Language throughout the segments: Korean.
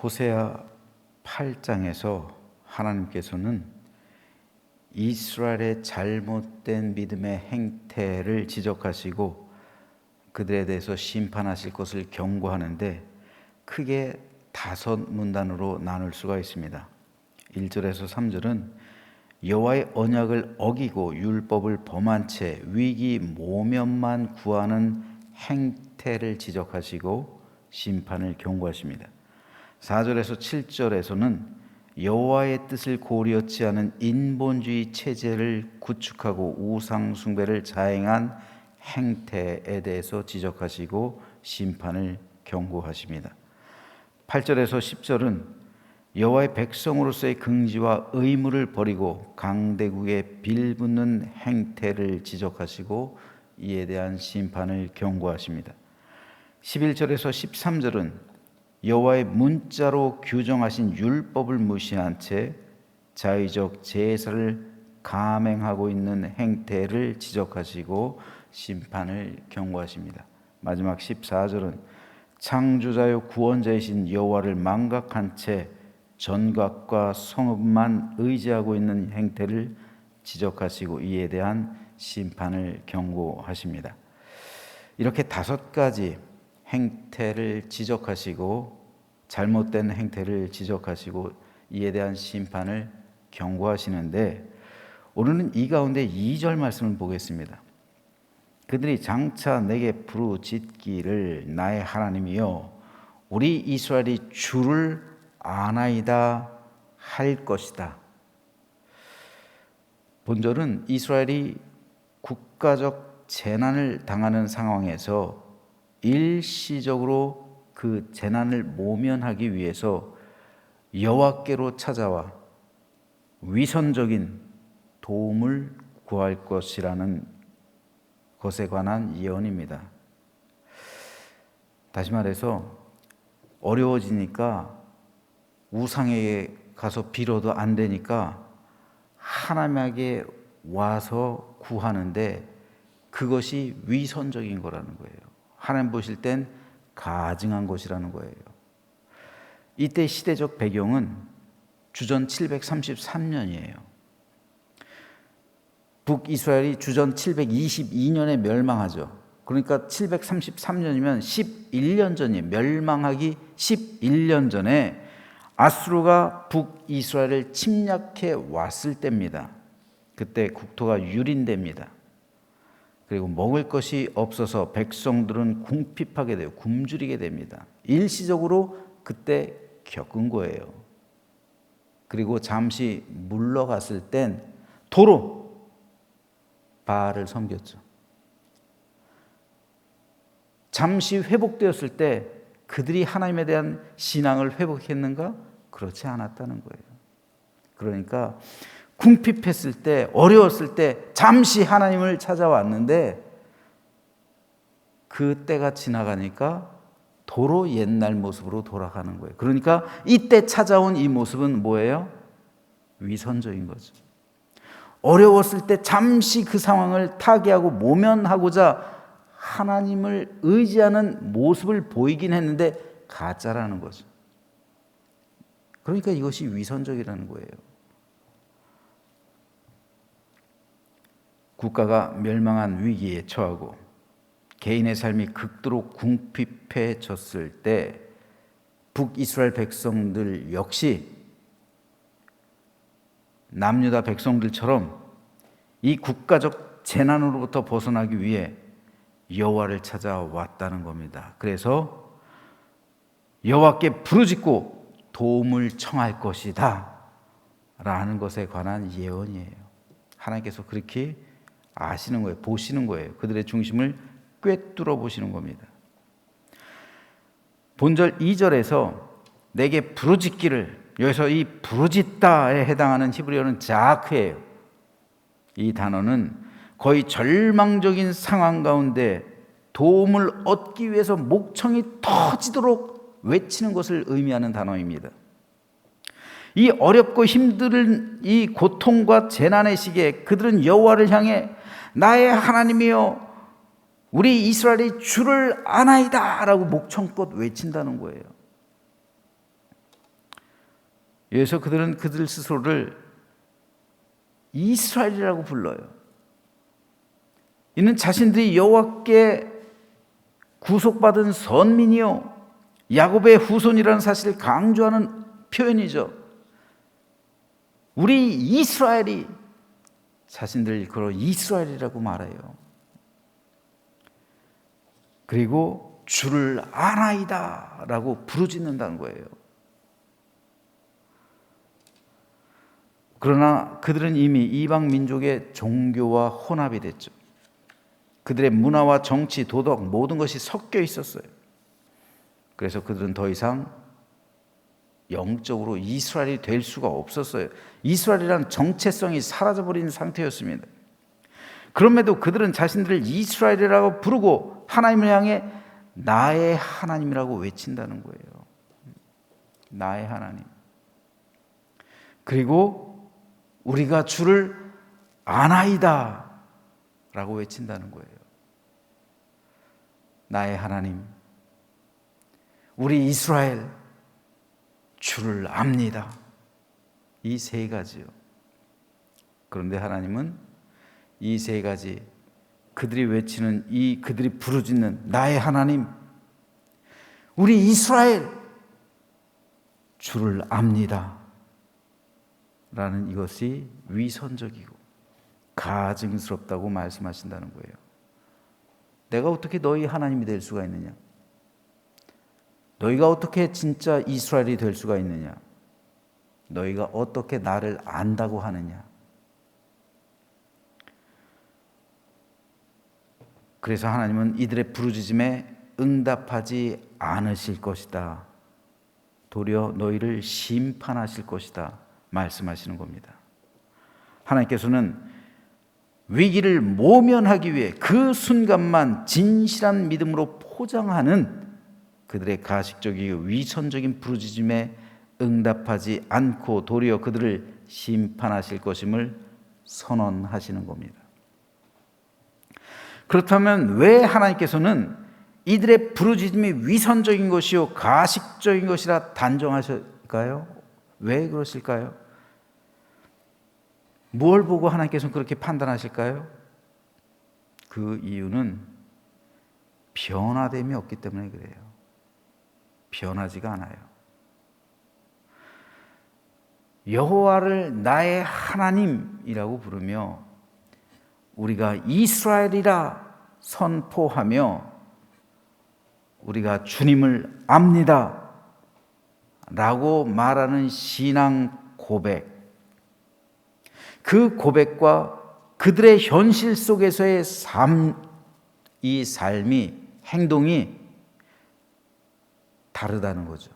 호세아 8장에서 하나님께서는 이스라엘의 잘못된 믿음의 행태를 지적하시고 그들에 대해서 심판하실 것을 경고하는데 크게 5문단으로 나눌 수가 있습니다. 1절에서 3절은 여호와의 언약을 어기고 율법을 범한 채 위기 모면만 구하는 행태를 지적하시고 심판을 경고하십니다. 4절에서 7절에서는 여호와의 뜻을 고려치 않은 인본주의 체제를 구축하고 우상 숭배를 자행한 행태에 대해서 지적하시고 심판을 경고하십니다. 8절에서 10절은 여호와의 백성으로서의 긍지와 의무를 버리고 강대국에 빌붙는 행태를 지적하시고 이에 대한 심판을 경고하십니다. 11절에서 13절은 여호와의 문자로 규정하신 율법을 무시한 채 자의적 제사를 감행하고 있는 행태를 지적하시고 심판을 경고하십니다. 마지막 14절은 창조자요 구원자이신 여호와를 망각한 채 전각과 성읍만 의지하고 있는 행태를 지적하시고 이에 대한 심판을 경고하십니다. 이렇게 5가지 행태를 지적하시고 잘못된 행태를 지적하시고 이에 대한 심판을 경고하시는데 오늘은 이 가운데 2절 말씀을 보겠습니다. 그들이 장차 내게 부르짖기를 나의 하나님이여 우리 이스라엘이 주를 아나이다 할 것이다. 본절은 이스라엘이 국가적 재난을 당하는 상황에서 일시적으로 그 재난을 모면하기 위해서 여호와께로 찾아와 위선적인 도움을 구할 것이라는 것에 관한 예언입니다. 다시 말해서 어려워지니까 우상에게 가서 빌어도 안 되니까 하나님에게 와서 구하는데 그것이 위선적인 거라는 거예요. 하나님 보실 땐 가증한 것이라는 거예요. 이때 시대적 배경은 주전 733년이에요. 북이스라엘이 주전 722년에 멸망하죠. 그러니까 733년이면 11년 전이에요. 멸망하기 11년 전에 아수르가 북이스라엘을 침략해 왔을 때입니다. 그때 국토가 유린됩니다. 그리고 먹을 것이 없어서 백성들은 궁핍하게 돼요. 굶주리게 됩니다. 일시적으로 그때 겪은 거예요. 그리고 잠시 물러갔을 땐 도로 바알을 섬겼죠. 잠시 회복되었을 때 그들이 하나님에 대한 신앙을 회복했는가? 그렇지 않았다는 거예요. 그러니까 궁핍했을 때, 어려웠을 때 잠시 하나님을 찾아왔는데 그 때가 지나가니까 도로 옛날 모습으로 돌아가는 거예요. 그러니까 이때 찾아온 이 모습은 뭐예요? 위선적인 거죠. 어려웠을 때 잠시 그 상황을 타개하고 모면하고자 하나님을 의지하는 모습을 보이긴 했는데 가짜라는 거죠. 그러니까 이것이 위선적이라는 거예요. 국가가 멸망한 위기에 처하고 개인의 삶이 극도로 궁핍해졌을 때 북이스라엘 백성들 역시 남유다 백성들처럼 이 국가적 재난으로부터 벗어나기 위해 여호와를 찾아왔다는 겁니다. 그래서 여호와께 부르짖고 도움을 청할 것이다 라는 것에 관한 예언이에요. 하나님께서 그렇게 아시는 거예요. 보시는 거예요. 그들의 중심을 꿰뚫어 보시는 겁니다. 본절 2절에서 내게 부르짖기를, 여기서 이 부르짖다에 해당하는 히브리어는 자크예요. 이 단어는 거의 절망적인 상황 가운데 도움을 얻기 위해서 목청이 터지도록 외치는 것을 의미하는 단어입니다. 이 어렵고 힘든 이 고통과 재난의 시기에 그들은 여호와를 향해 나의 하나님이여 우리 이스라엘이 주를 아나이다 라고 목청껏 외친다는 거예요. 여기서 그들은 그들 스스로를 이스라엘이라고 불러요. 이는 자신들이 여호와께 구속받은 선민이요 야곱의 후손이라는 사실을 강조하는 표현이죠. 우리 이스라엘이 자신들 일컬어 이스라엘이라고 말해요. 그리고 주를 아나이다 라고 부르짖는다는 거예요. 그러나 그들은 이미 이방 민족의 종교와 혼합이 됐죠. 그들의 문화와 정치, 도덕 모든 것이 섞여 있었어요. 그래서 그들은 더 이상 영적으로 이스라엘이 될 수가 없었어요. 이스라엘이란 정체성이 사라져버린 상태였습니다. 그럼에도 그들은 자신들을 이스라엘이라고 부르고 하나님을 향해 나의 하나님이라고 외친다는 거예요. 나의 하나님. 그리고 우리가 주를 아나이다 라고 외친다는 거예요. 나의 하나님, 우리 이스라엘 주를 압니다. 이 세 가지요. 그런데 하나님은 이 세 가지 그들이 외치는 그들이 부르짖는 나의 하나님, 우리 이스라엘 주를 압니다 라는 이것이 위선적이고 가증스럽다고 말씀하신다는 거예요. 내가 어떻게 너희 하나님이 될 수가 있느냐? 너희가 어떻게 진짜 이스라엘이 될 수가 있느냐? 너희가 어떻게 나를 안다고 하느냐? 그래서 하나님은 이들의 부르짖음에 응답하지 않으실 것이다. 도리어 너희를 심판하실 것이다. 말씀하시는 겁니다. 하나님께서는 위기를 모면하기 위해 그 순간만 진실한 믿음으로 포장하는 그들의 가식적이고 위선적인 부르짖음에 응답하지 않고 도리어 그들을 심판하실 것임을 선언하시는 겁니다. 그렇다면 왜 하나님께서는 이들의 부르짖음이 위선적인 것이요 가식적인 것이라 단정하실까요? 왜 그러실까요? 뭘 보고 하나님께서는 그렇게 판단하실까요? 그 이유는 변화됨이 없기 때문에 그래요. 변하지가 않아요. 여호와를 나의 하나님이라고 부르며 우리가 이스라엘이라 선포하며 우리가 주님을 압니다 라고 말하는 신앙 고백, 그 고백과 그들의 현실 속에서의 이 삶이, 행동이 다르다는 거죠.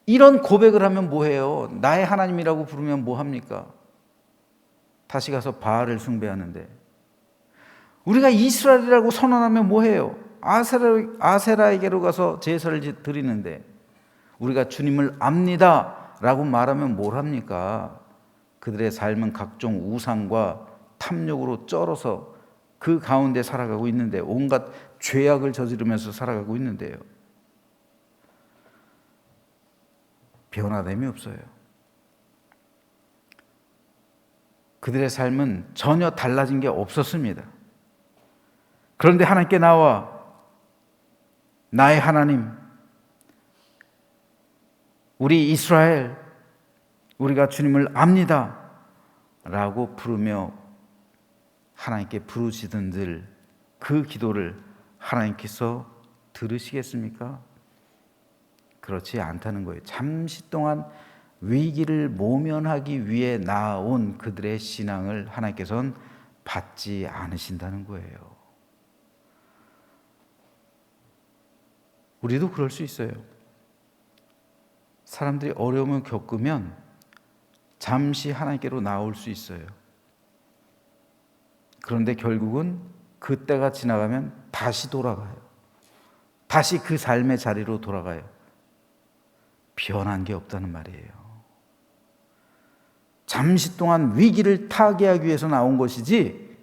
이런 고백을 하면 뭐해요? 나의 하나님이라고 부르면 뭐합니까? 다시 가서 바알을 숭배하는데, 우리가 이스라엘이라고 선언하면 뭐해요? 아세라에게로 가서 제사를 드리는데, 우리가 주님을 압니다 라고 말하면 뭘 합니까? 그들의 삶은 각종 우상과 탐욕으로 쩔어서 그 가운데 살아가고 있는데, 온갖 죄악을 저지르면서 살아가고 있는데요. 변화됨이 없어요. 그들의 삶은 전혀 달라진 게 없었습니다. 그런데 하나님께 나와 나의 하나님, 우리 이스라엘, 우리가 주님을 압니다 라고 부르며 하나님께 부르시던들 그 기도를 하나님께서 들으시겠습니까? 그렇지 않다는 거예요. 잠시 동안 위기를 모면하기 위해 나아온 그들의 신앙을 하나님께서는 받지 않으신다는 거예요. 우리도 그럴 수 있어요. 사람들이 어려움을 겪으면 잠시 하나님께로 나올 수 있어요. 그런데 결국은 그때가 지나가면 다시 돌아가요. 다시 그 삶의 자리로 돌아가요. 변한 게 없다는 말이에요. 잠시 동안 위기를 타개하기 위해서 나온 것이지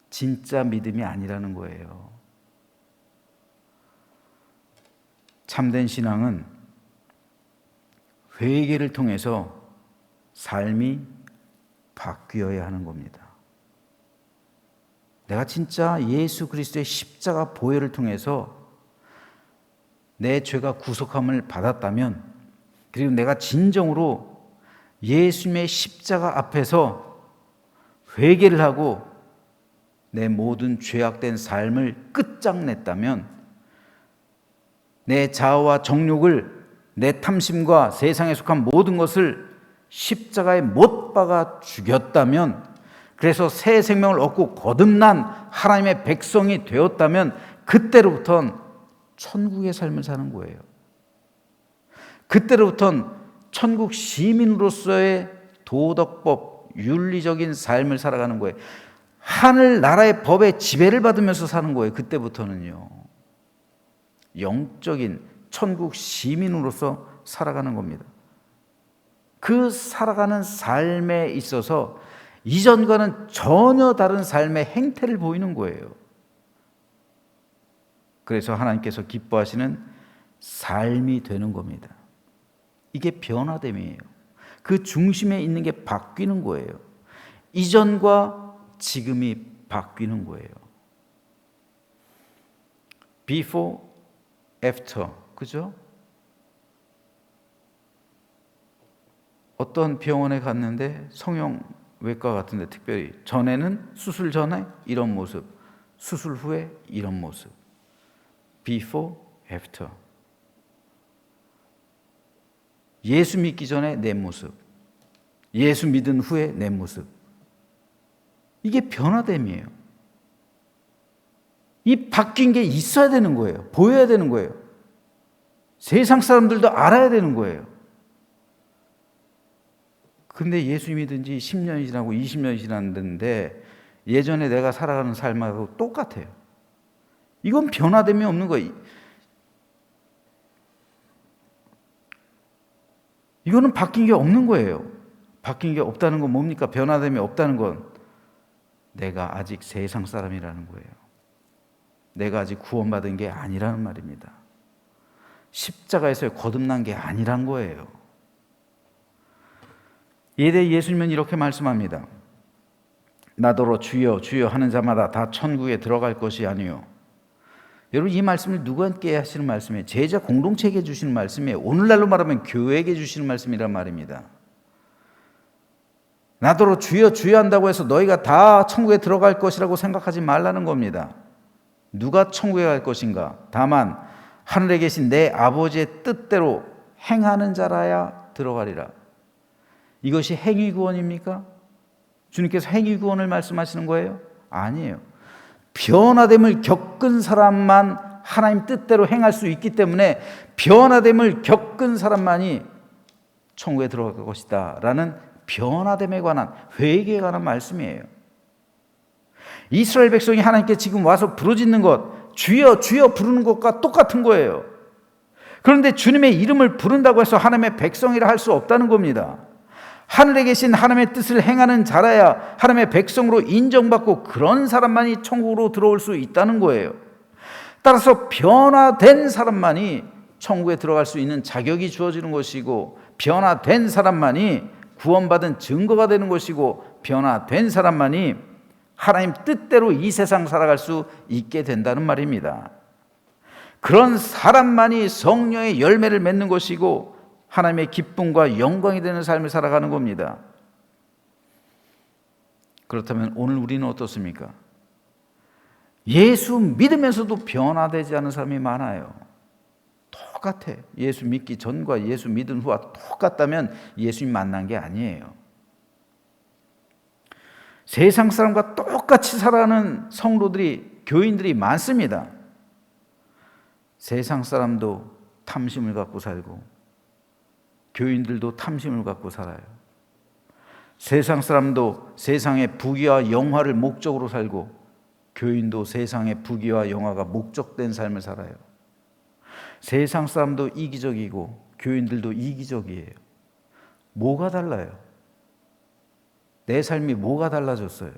진짜 믿음이 아니라는 거예요. 참된 신앙은 회개를 통해서 삶이 바뀌어야 하는 겁니다. 내가 진짜 예수 그리스도의 십자가 보혈을 통해서 내 죄가 구속함을 받았다면, 그리고 내가 진정으로 예수님의 십자가 앞에서 회개를 하고 내 모든 죄악된 삶을 끝장냈다면, 내 자아와 정욕을, 내 탐심과 세상에 속한 모든 것을 십자가에 못 박아 죽였다면, 그래서 새 생명을 얻고 거듭난 하나님의 백성이 되었다면, 그때로부터는 천국의 삶을 사는 거예요. 그때로부터는 천국 시민으로서의 도덕법, 윤리적인 삶을 살아가는 거예요. 하늘나라의 법에 지배를 받으면서 사는 거예요. 그때부터는요. 영적인 천국 시민으로서 살아가는 겁니다. 그 살아가는 삶에 있어서 이전과는 전혀 다른 삶의 행태를 보이는 거예요. 그래서 하나님께서 기뻐하시는 삶이 되는 겁니다. 이게 변화됨이에요. 그 중심에 있는 게 바뀌는 거예요. 이전과 지금이 바뀌는 거예요. Before, after, 그죠? 어떤 병원에 갔는데, 성형외과 같은데 특별히, 전에는 수술 전에 이런 모습, 수술 후에 이런 모습. Before, after. 예수 믿기 전에 내 모습, 예수 믿은 후에 내 모습. 이게 변화됨이에요. 이 바뀐 게 있어야 되는 거예요. 보여야 되는 거예요. 세상 사람들도 알아야 되는 거예요. 근데 예수 믿은 지 10년이 지나고 20년이 지났는데 예전에 내가 살아가는 삶하고 똑같아요. 이건 변화됨이 없는 거예요. 이거는 바뀐 게 없는 거예요. 바뀐 게 없다는 건 뭡니까? 변화됨이 없다는 건 내가 아직 세상 사람이라는 거예요. 내가 아직 구원받은 게 아니라는 말입니다. 십자가에서 거듭난 게 아니란 거예요. 이에 대해 예수님은 이렇게 말씀합니다. 나더러 주여 주여 하는 자마다 다 천국에 들어갈 것이 아니요. 여러분, 이 말씀을 누구에게 하시는 말씀이에요? 제자 공동체에게 주시는 말씀이에요. 오늘날로 말하면 교회에게 주시는 말씀이란 말입니다. 나더러 주여 주여 한다고 해서 너희가 다 천국에 들어갈 것이라고 생각하지 말라는 겁니다. 누가 천국에 갈 것인가? 다만 하늘에 계신 내 아버지의 뜻대로 행하는 자라야 들어가리라. 이것이 행위구원입니까? 주님께서 행위구원을 말씀하시는 거예요? 아니에요. 변화됨을 겪은 사람만 하나님 뜻대로 행할 수 있기 때문에 변화됨을 겪은 사람만이 천국에 들어갈 것이다 라는 변화됨에 관한, 회개에 관한 말씀이에요. 이스라엘 백성이 하나님께 지금 와서 부르짖는 것, 주여 주여 부르는 것과 똑같은 거예요. 그런데 주님의 이름을 부른다고 해서 하나님의 백성이라 할 수 없다는 겁니다. 하늘에 계신 하나님의 뜻을 행하는 자라야 하나님의 백성으로 인정받고 그런 사람만이 천국으로 들어올 수 있다는 거예요. 따라서 변화된 사람만이 천국에 들어갈 수 있는 자격이 주어지는 것이고, 변화된 사람만이 구원받은 증거가 되는 것이고, 변화된 사람만이 하나님 뜻대로 이 세상 살아갈 수 있게 된다는 말입니다. 그런 사람만이 성령의 열매를 맺는 것이고 하나님의 기쁨과 영광이 되는 삶을 살아가는 겁니다. 그렇다면 오늘 우리는 어떻습니까? 예수 믿으면서도 변화되지 않은 사람이 많아요. 똑같아. 예수 믿기 전과 예수 믿은 후와 똑같다면 예수님 만난 게 아니에요. 세상 사람과 똑같이 살아가는 성도들이, 교인들이 많습니다. 세상 사람도 탐심을 갖고 살고 교인들도 탐심을 갖고 살아요. 세상 사람도 세상의 부귀와 영화를 목적으로 살고 교인도 세상의 부귀와 영화가 목적된 삶을 살아요. 세상 사람도 이기적이고 교인들도 이기적이에요. 뭐가 달라요? 내 삶이 뭐가 달라졌어요?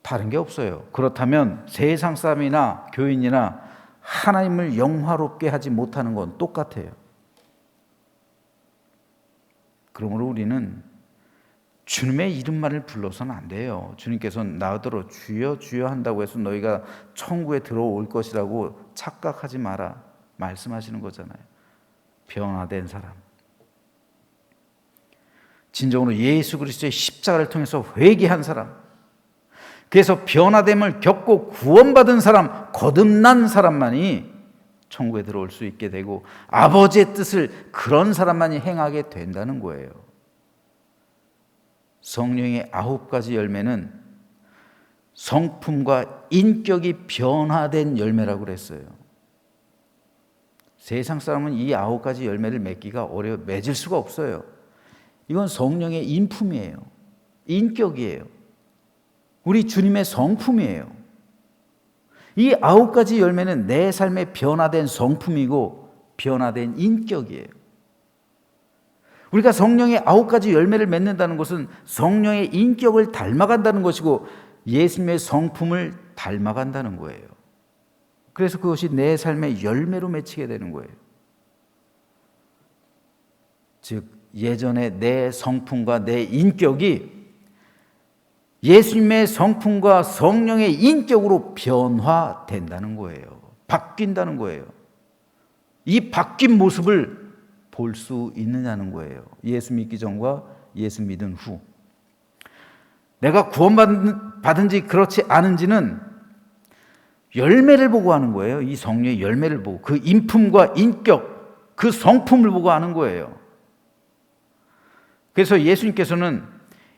다른 게 없어요. 그렇다면 세상 사람이나 교인이나 하나님을 영화롭게 하지 못하는 건 똑같아요. 그러므로 우리는 주님의 이름만을 불러서는 안 돼요. 주님께서는 나더러 주여 주여 한다고 해서 너희가 천국에 들어올 것이라고 착각하지 마라 말씀하시는 거잖아요. 변화된 사람, 진정으로 예수 그리스도의 십자가를 통해서 회개한 사람, 그래서 변화됨을 겪고 구원받은 사람, 거듭난 사람만이 천국에 들어올 수 있게 되고 아버지의 뜻을 그런 사람만이 행하게 된다는 거예요. 성령의 9가지 열매는 성품과 인격이 변화된 열매라고 그랬어요. 세상 사람은 이 9가지 열매를 맺기가 맺을 수가 없어요. 이건 성령의 인품이에요. 인격이에요. 우리 주님의 성품이에요. 이 9가지 열매는 내 삶의 변화된 성품이고 변화된 인격이에요. 우리가 성령의 9가지 열매를 맺는다는 것은 성령의 인격을 닮아간다는 것이고 예수님의 성품을 닮아간다는 거예요. 그래서 그것이 내 삶의 열매로 맺히게 되는 거예요. 즉 예전에 내 성품과 내 인격이 예수님의 성품과 성령의 인격으로 변화된다는 거예요. 바뀐다는 거예요. 이 바뀐 모습을 볼 수 있느냐는 거예요. 예수 믿기 전과 예수 믿은 후. 내가 구원받은지 그렇지 않은지는 열매를 보고 하는 거예요. 이 성령의 열매를 보고 그 인품과 인격, 그 성품을 보고 하는 거예요. 그래서 예수님께서는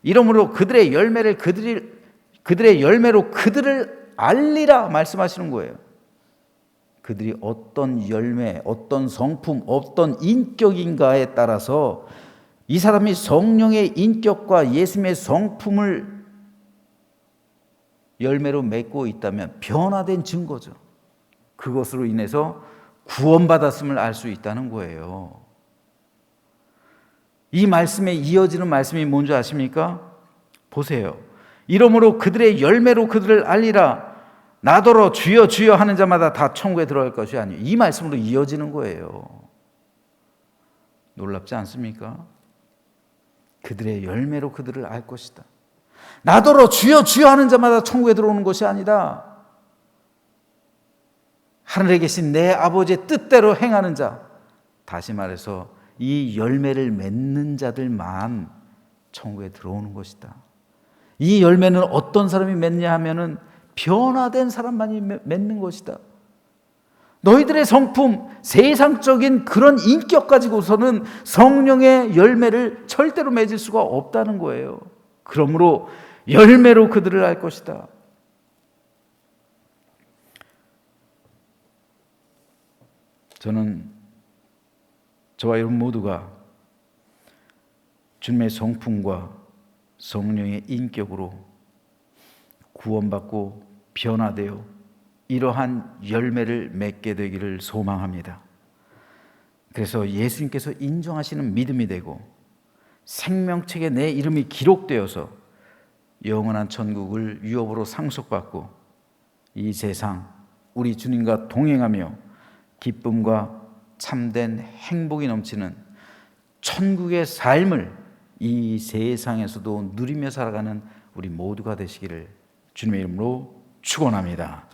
이러므로 그들의 열매로 그들을 알리라 말씀하시는 거예요. 그들이 어떤 열매, 어떤 성품, 어떤 인격인가에 따라서 이 사람이 성령의 인격과 예수님의 성품을 열매로 맺고 있다면 변화된 증거죠. 그것으로 인해서 구원받았음을 알 수 있다는 거예요. 이 말씀에 이어지는 말씀이 뭔지 아십니까? 보세요. 이러므로 그들의 열매로 그들을 알리라. 나더러 주여 주여 하는 자마다 다 천국에 들어갈 것이 아니에요. 이 말씀으로 이어지는 거예요. 놀랍지 않습니까? 그들의 열매로 그들을 알 것이다. 나더러 주여 주여 하는 자마다 천국에 들어오는 것이 아니다. 하늘에 계신 내 아버지의 뜻대로 행하는 자, 다시 말해서 이 열매를 맺는 자들만 천국에 들어오는 것이다. 이 열매는 어떤 사람이 맺냐 하면은 변화된 사람만이 맺는 것이다. 너희들의 성품, 세상적인 그런 인격 가지고서는 성령의 열매를 절대로 맺을 수가 없다는 거예요. 그러므로 열매로 그들을 알 것이다. 저는 저와 여러분 모두가 주님의 성품과 성령의 인격으로 구원받고 변화되어 이러한 열매를 맺게 되기를 소망합니다. 그래서 예수님께서 인정하시는 믿음이 되고 생명책에 내 이름이 기록되어서 영원한 천국을 유업으로 상속받고 이 세상 우리 주님과 동행하며 기쁨과 참된 행복이 넘치는 천국의 삶을 이 세상에서도 누리며 살아가는 우리 모두가 되시기를 주님의 이름으로 축원합니다.